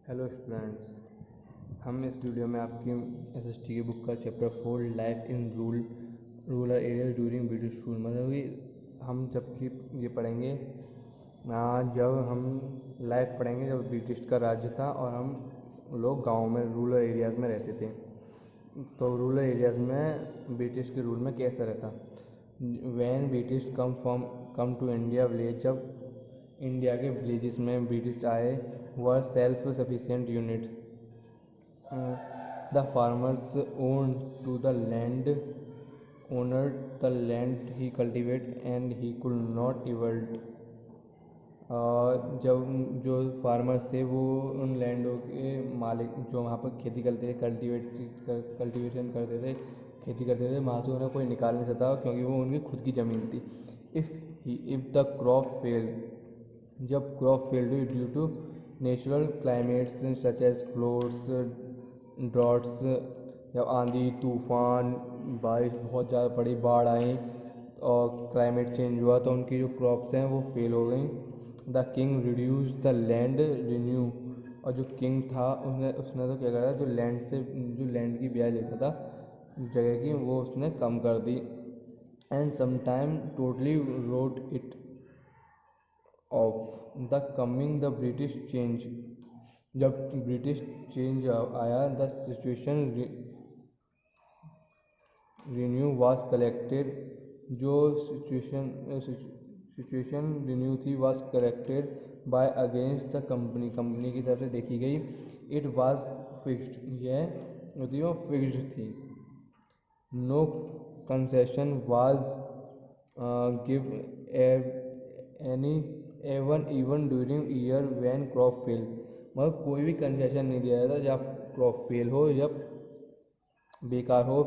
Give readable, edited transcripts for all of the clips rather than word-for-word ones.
Hello students. हम इस video में आपकी एसएसटी की बुक का chapter 4 life in rural area during British rule मतलब कि हम जबकि ये पढ़ेंगे जब हम लाइफ पढ़ेंगे जब ब्रिटिश का राज्य था और हम लोग गाँव में रूरल एरियाज़ में रहते थे। तो रूरल एरियाज़ में ब्रिटिश के रूल में कैसा रहता। When British come to India village, जब इंडिया के विलेजेस में ब्रिटिश आए, were self sufficient unit. The farmers own to the land owner the land he cultivate and he could not evolve. जब जो फार्मर्स थे वो उन लैंडों के मालिक जो वहाँ पर खेती करते थे, कल्टीवेशन करते थे, खेती करते थे, वहाँ से उन्हें कोई निकाल नहीं सकता क्योंकि वो उनकी खुद की ज़मीन थी। इफ़ द क्रॉप फेल्ड, जब crop failed due to natural climates such as floods, droughts, जब आंधी तूफान बारिश बहुत ज़्यादा पड़ी, बाढ़ आई और क्लाइमेट चेंज हुआ तो उनकी जो क्रॉप्स हैं वो फेल हो गई। The king reduce the land renew, और जो किंग था उसने तो क्या करा, जो लैंड की ब्याज लेता था जगह की, वो उसने कम कर दी। And sometime totally wrote it off the coming the British change, जब ब्रिटिश चेंज आया, the situation revenue was collected, जो सिचुएशन रिन्यू थी was corrected by against the company की तरफ से देखी गई। इट वाज फिक्स्ड, यह होती वो फिक्स्ड थी। No concession was give any even during year when crop fail, मतलब कोई भी कंसेशन नहीं दिया जाता जब क्रॉप फेल हो, जब बेकार हो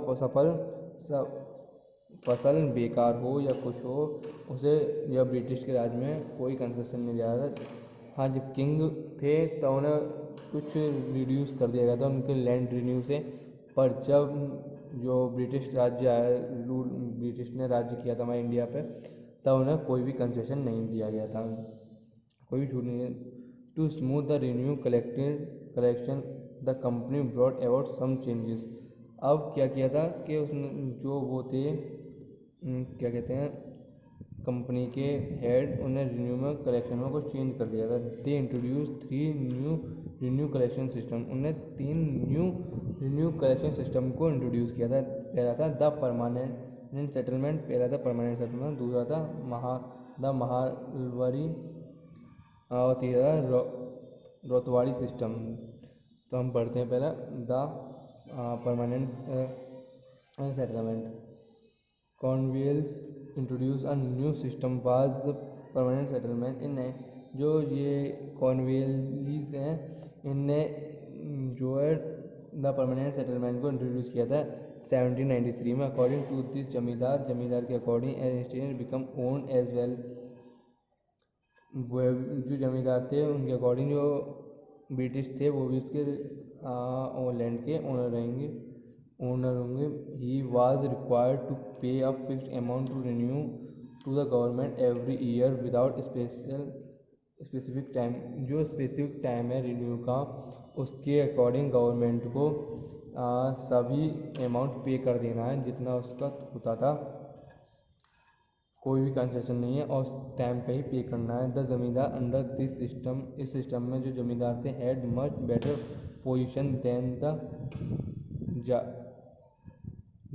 फसल बेकार हो या कुछ हो, उसे जब ब्रिटिश के राज में कोई कंसेशन नहीं दिया था। हाँ, जब किंग थे तो उन्हें कुछ रिड्यूस कर दिया गया था उनके लैंड रिन्यू से, पर जब जो ब्रिटिश ने राज्य किया था हमारे इंडिया पे, तब उन्हें कोई भी कंसेशन नहीं दिया गया था, कोई भी छूट नहीं। To smooth the revenue collection the company brought about some changes. अब क्या किया था कि उसने जो वो थे क्या कहते हैं, कंपनी के हेड, उन्हें रिन्यू में कलेक्शन में कुछ चेंज कर दिया था। They introduce 3 new renew collection system, उन्हें 3 न्यू रिन्यू कलेक्शन सिस्टम को इंट्रोड्यूस किया था। पहला था द परमानेंट सेटलमेंट, दूसरा था द महालवरी, और तीसरा रोतवाड़ी सिस्टम। तो हम पढ़ते हैं पहला the permanent settlement. Cornwallis introduce a new system was permanent settlement. इन्हें जो ये कॉर्नवेलिस हैं, इनने जो है द परमानेंट सेटलमेंट को इंट्रोड्यूस किया था 1793 में। अकॉर्डिंग टू दिस जमींदार के according as become own as well, वो जो जमींदार थे उनके अकॉर्डिंग जो ब्रिटिश थे वो भी उसके लैंड के ओनर होंगे। He was required to pay a fixed amount to revenue to the government every year without specific time, जो स्पेसिफिक टाइम है रिन्यू का उसके अकॉर्डिंग गवर्नमेंट को सभी अमाउंट पे कर देना है जितना उसका होता था, कोई भी कंसेशन नहीं है और टाइम पे ही पे करना है। The zamindar under this system, इस सिस्टम में जो जमींदार थे, had much better position than the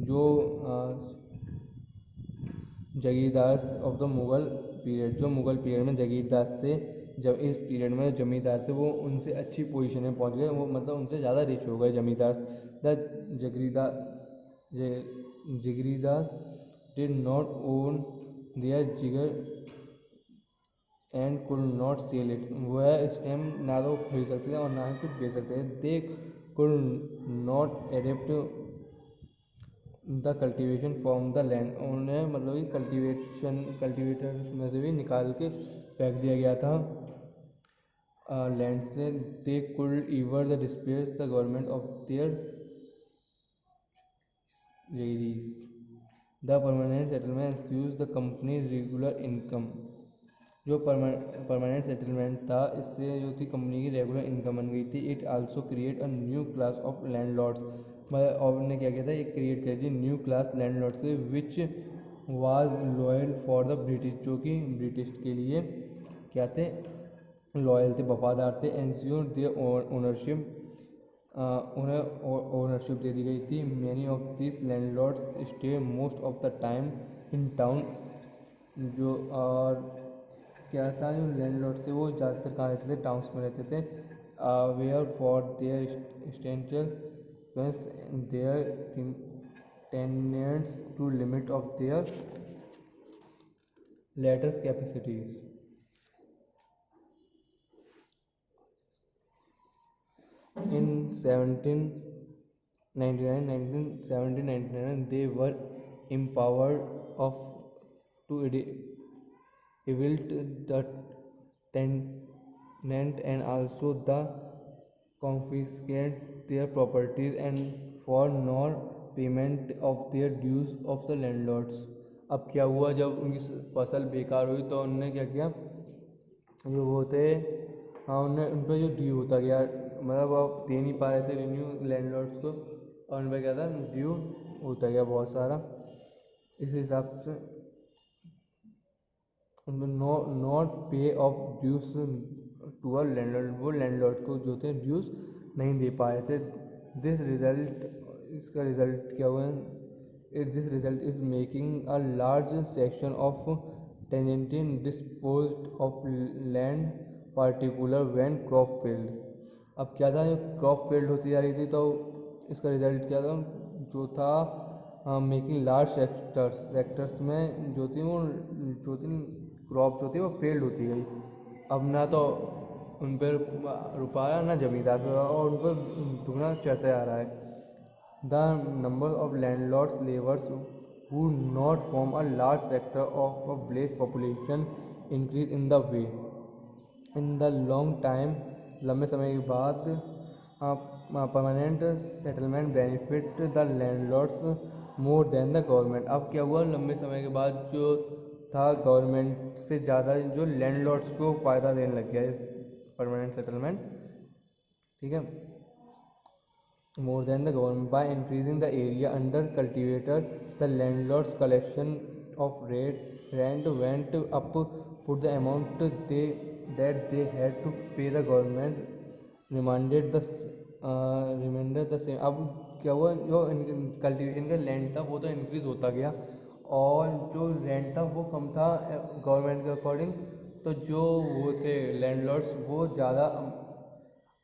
जो jagirdar of the Mughal period, जो मुग़ल पीरियड में जागीरदार से, जब इस पीरियड में जमींदार थे वो उनसे अच्छी पोजीशन में पहुंच गए, वो मतलब उनसे ज़्यादा रिच हो गए zamindar. The jagirdar did not own their jagir and could not sell it, वह इस टाइम ना तो खरीद सकते थे और ना ही कुछ बेच सकते थे। They could not adapt the cultivation from the land, उन्हें मतलब कि कल्टीवेटर में से भी निकाल के फेंक दिया गया था लैंड से। They could ever the dispose the government of their ladies. The permanent settlement excuse the company regular income, जो परमानेंट सेटलमेंट था, इससे जो थी कंपनी की रेगुलर इनकम बन गई थी। It also create a new class of landlords, मतलब और ने क्या किया था, एक क्रिएट कर दी न्यू क्लास लैंडलॉर्ड्स से which was loyal for the British, जो कि ब्रिटिश के लिए क्या थे, लॉयल थे, वफादार थे। एंश्योर देयर ओनरशिप, उन्हें ओनरशिप दे दी गई थी। Many of this landlords stay most of the time in town, जो और क्या था, जो लैंडलॉर्ड थे वो ज़्यादातर कहाँ रहते थे, टाउन्स में रहते थे। Where for their substantial their tenants to limit of their letters capacities. In 1799, they were empowered of to evict the tenant and also the confiscate their properties and for non payment of their dues of the landlords। अब क्या हुआ, जब उनकी फसल बेकार हुई तो उन्होंने क्या किया, जो वो थे, हाँ, उन्हें उन पर जो ड्यू होता गया, मतलब आप दे नहीं पा रहे थे रेन्यू लैंडलॉर्ड्स को, और उन पर क्या था, ड्यू होता गया बहुत सारा। इस हिसाब से no not pay off dues to a landlord, वो लैंडलॉर्ड को जो थे ड्यूज नहीं दे पाए थे। दिस रिजल्ट, इसका रिजल्ट क्या हुआ, this result is making a large section of tenant disposed of land particular when crop failed. अब क्या था, जो क्रॉप फेल्ड होती जा रही थी तो इसका रिजल्ट क्या था, जो था मेकिंग लार्ज सेक्टर्स में जो थी वो जो थी क्रॉप जो थी वो फेल्ड होती गई। अब ना तो उन पर रुपा रहा, ना जमींदार पर, और उन पर दुगना चढ़ता जा रहा है। The number of landlords laborers who not form a large sector of a village population increase in the way in the long time, लंबे समय के बाद permanent settlement benefit the landlords more than the government. अब क्या हुआ, लंबे समय के बाद जो था गवर्नमेंट से ज़्यादा जो लैंडलॉर्ड्स को फ़ायदा देने लग गया इस परमानेंट सेटलमेंट, ठीक है, more than the government by increasing the area under cultivator. The landlord's collection of rent went up, put the amount they had to pay the government remanded the same। अब क्या हुआ, जो cultivation का land था वो तो increase होता गया, और जो रेंट था वो कम था गवर्नमेंट के अकॉर्डिंग, तो जो वो थे लैंडलॉर्ड्स वो ज़्यादा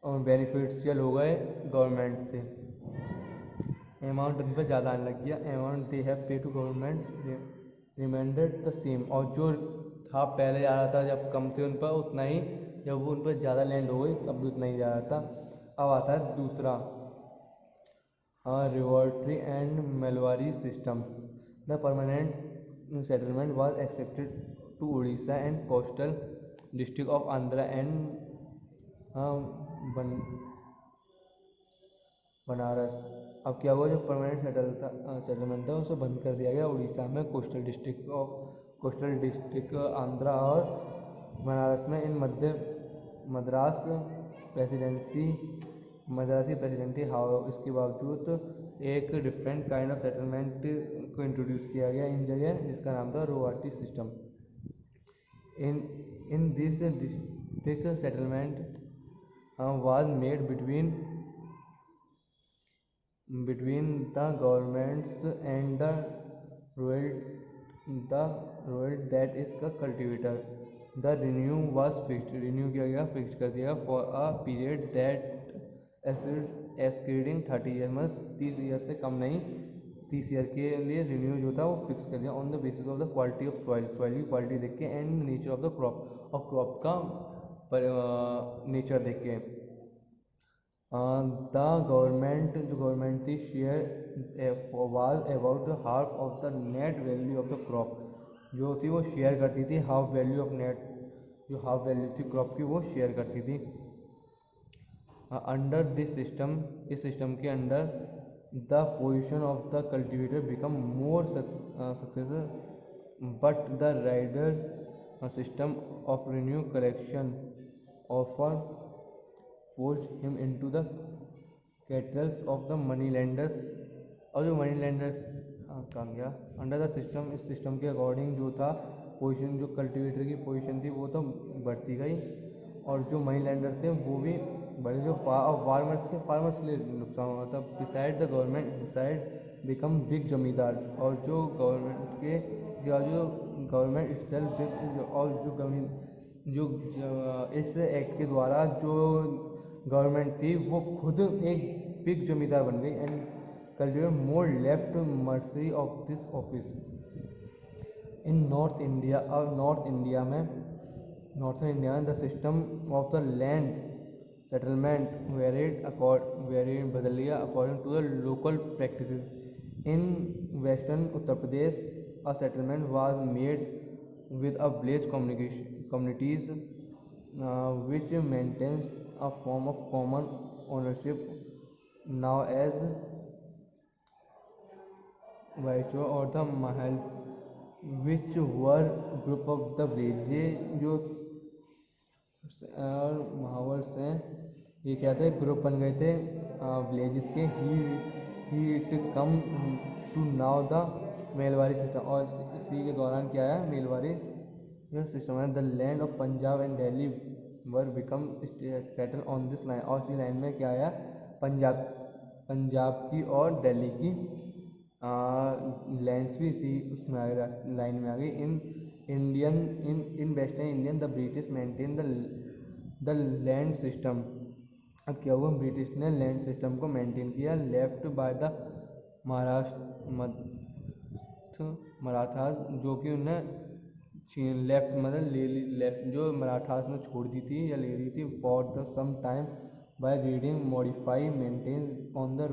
बेनिफिशियल हो गए गवर्नमेंट से, अमाउंट उन पर ज़्यादा आने लग गया। Amount they have pay to government reminded the same, और जो था पहले आ रहा था जब कम थे उन पर उतना ही, जब वो उन पर ज़्यादा लैंड हो गई अब भी उतना ही जा रहा था। अब आता है दूसरा, ryotwari and mahalwari systems. The permanent settlement was accepted to Orissa and coastal district of Andhra and Banaras. अब क्या हुआ, जो परमानेंट सेटलमेंट था उसे बंद कर दिया गया उड़ीसा में, कोस्टल डिस्ट्रिक्ट आंध्रा और बनारस में। इन मद्रासी प्रेसिडेंसी हाउ, इसके बावजूद एक डिफरेंट काइंड ऑफ सेटलमेंट को इंट्रोड्यूस किया गया इन जगह, जिसका नाम था ryotwari system. In this district settlement was made between the governments and the royal that is the cultivator। The revenue was fixed, renew किया गया, फिक्स कर दिया for a period that exceeding 30 year, मतलब 30 ईयर से कम नहीं, 30 ईयर के लिए renew जो था वो फिक्स कर दिया on the basis of the quality of soil की क्वालिटी देख के and nature of the crop, और क्रॉप का नेचर देख के। द गवर्नमेंट, जो गवर्नमेंट थी, share was about half of the net value of the crop, जो थी वो शेयर करती थी हाफ वैल्यू ऑफ नेट, जो हाफ वैल्यू थी क्रॉप की वो शेयर करती थी। अंडर दिस सिस्टम, इस सिस्टम के under the position of the cultivator become more successful, but the rider a system of revenue collection often forced him into the cattle of the moneylenders। और जो money landers कहाँ गया under the system, इस system के according जो था position, जो cultivator की पोजीशन थी वो तो बढ़ती गई और जो मनी लैंडर थे वो भी बड़े, जो फार्मर्स के लिए नुकसान हुआ था। Beside the government decide become big जमींदार, और जो गवर्नमेंट के या जो गवर्नमेंट इटसेल्फ और जो इस एक्ट के द्वारा जो गवर्नमेंट थी वो खुद एक बिग जमींदार बन गई and cultivate more left mercy of this office in north India. और नॉर्थन इंडिया में the system of the land settlement varied बदल गया according to the local practices. In western Uttar Pradesh a settlement was made with a village communities which maintains a form of common ownership now as वाइचो और the महल्स which were group of the village। ये जो और महावर्स हैं ये क्या थे, group बन गए थे विलेजेस के। He it come to now the mahalwari system, और इसी के दौरान क्या है मेलवारी जो सिस्टम है। The land of Punjab and Delhi were become settle on this line, और इसी लाइन में क्या आया पंजाब की और दिल्ली की लैंड्स भी इसी उसमें आ गई, लाइन में आ गई। In western Indian the British maintain the land system. अब क्या हुआ, ब्रिटिश ने लैंड सिस्टम को मेंटेन किया। लेफ्ट बाय द मराठास, जो कि उन्हें लेफ्ट मतलब लेफ्ट जो मराठास ने छोड़ दी थी या ले ली थी for the some time by grading modify maintain on the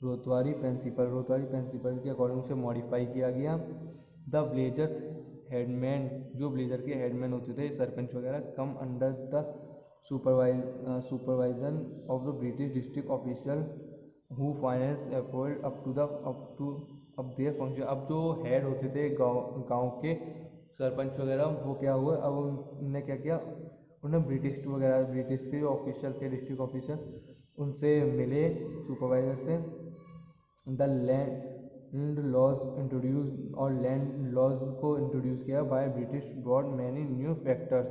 ryotwari principle के अकॉर्डिंग से मॉडिफाई किया गया। द विलेजर्स हेडमैन, जो विलेजर के हेडमैन होते थे सरपंच वगैरह, come under the supervision of the British district official who finance appalled up their function. अब जो हेड होते थे गांव के सरपंच वगैरह, वो क्या हुआ, अब उन्होंने क्या किया, उन्हें ब्रिटिश के जो ऑफिशियल थे डिस्ट्रिक्ट ऑफिसर उनसे मिले, सुपरवाइजर से। द लैंड लॉज इंट्रोड्यूस, और लैंड लॉज को इंट्रोड्यूस किया by British brought many new factors,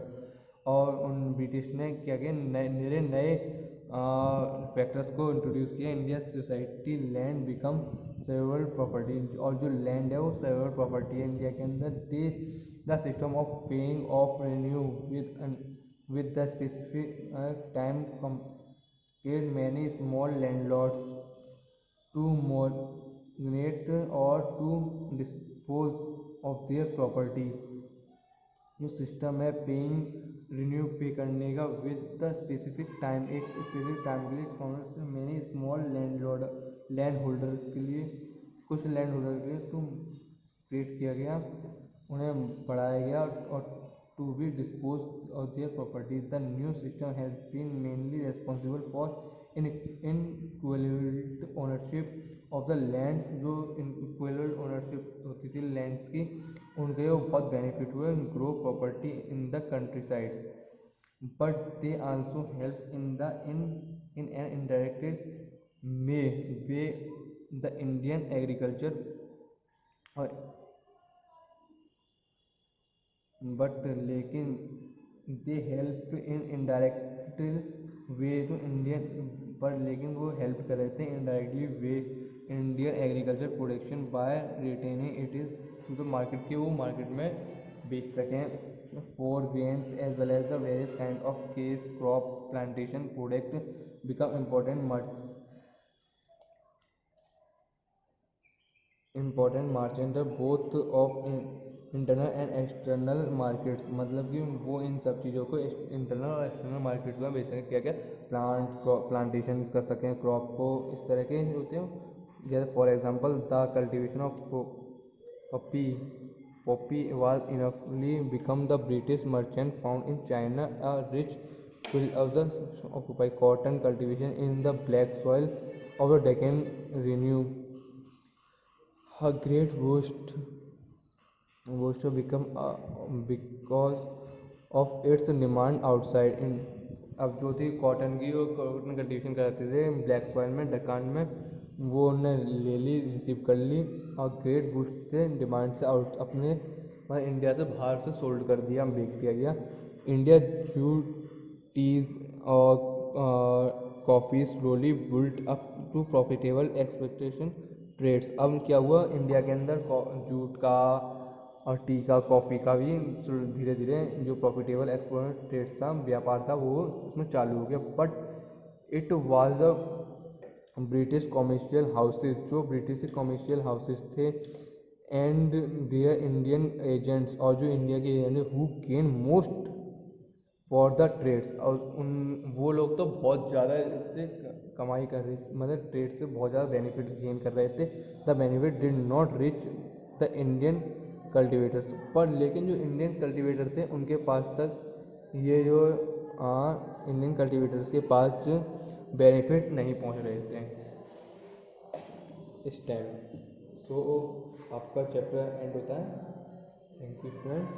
और उन ब्रिटिश ने क्या किया, नए फैक्टर्स को इंट्रोड्यूस किया। India society land become several property, और जो लैंड है वो सेवरल प्रॉपर्टी है इंडिया के अंदर। The system of paying off renew with the specific time compelled many small landlords to mortgage or to dispose of their properties। जो system है paying renew पे करने का विद द स्पेसिफिक टाइम, एक specific time के लिए many small land holder के लिए, कुछ लैंड होल्डर के लिए तुम क्रिएट किया गया, उन्हें बढ़ाया गया और to be disposed of their property। The new system has been mainly responsible for inequality ownership of the lands। जो inequal ownership होती थी लैंड्स की, उनके वो बहुत बेनिफिट हुए, grow property in the country side, but they also help in an indirect way the Indian agriculture, but लेकिन they help in indirect way जो इंडियन, पर लेकिन वो हेल्प कर रहे थे indirectly they Indian agriculture production by retaining it is to the market, के वो मार्केट में बेच सकें। For grains as well as the various kind of cash crop plantation product become important merchandise both of internal and external markets. मतलब कि वो इन सब चीज़ों को इंटरनल और एक्सटर्नल मार्केट्स में बेच सकें। क्या क्या प्लांटेशन कर सकें क्रॉप को, इस तरह के होते हैं। जैसे for example the cultivation of poppy was initially become the British merchant found in China a rich field of the occupy cotton cultivation in the black soil of the Deccan renew a great boost was to become because of its demand outside in। अब जो थी cotton की, वो cotton cultivation करते थे black soil में, डकान में, वो उन्होंने ले ली, रिसीव कर ली, और ग्रेट बूस्ट से डिमांड से आउट अपने मतलब इंडिया से बाहर से सोल्ड कर दिया, बेच दिया गया। इंडिया जूट टीज और coffee slowly built up to profitable expectation trades. अब क्या हुआ, इंडिया के अंदर जूट का और टी का, कॉफ़ी का भी धीरे धीरे जो प्रॉफिटेबल एक्सपोर्ट ट्रेड्स था, व्यापार था, वो उसमें चालू हो गया। But it was a British commercial houses, जो ब्रिटिश कॉमर्शियल हाउसेस थे, एंड देयर इंडियन एजेंट्स, और जो इंडिया के agent who gain most for the trades, और उन वो लोग तो बहुत ज़्यादा इससे कमाई कर रहे, मतलब ट्रेड से बहुत ज़्यादा बेनिफिट गेन कर रहे थे। The benefit did not rich the Indian cultivators, पर लेकिन जो इंडियन कल्टिवेटर थे उनके पास तक ये जो इंडियन कल्टिवेटर्स के पास बेनिफिट नहीं पहुंच रहे थे इस टाइम। तो आपका चैप्टर एंड होता है। Thank you friends.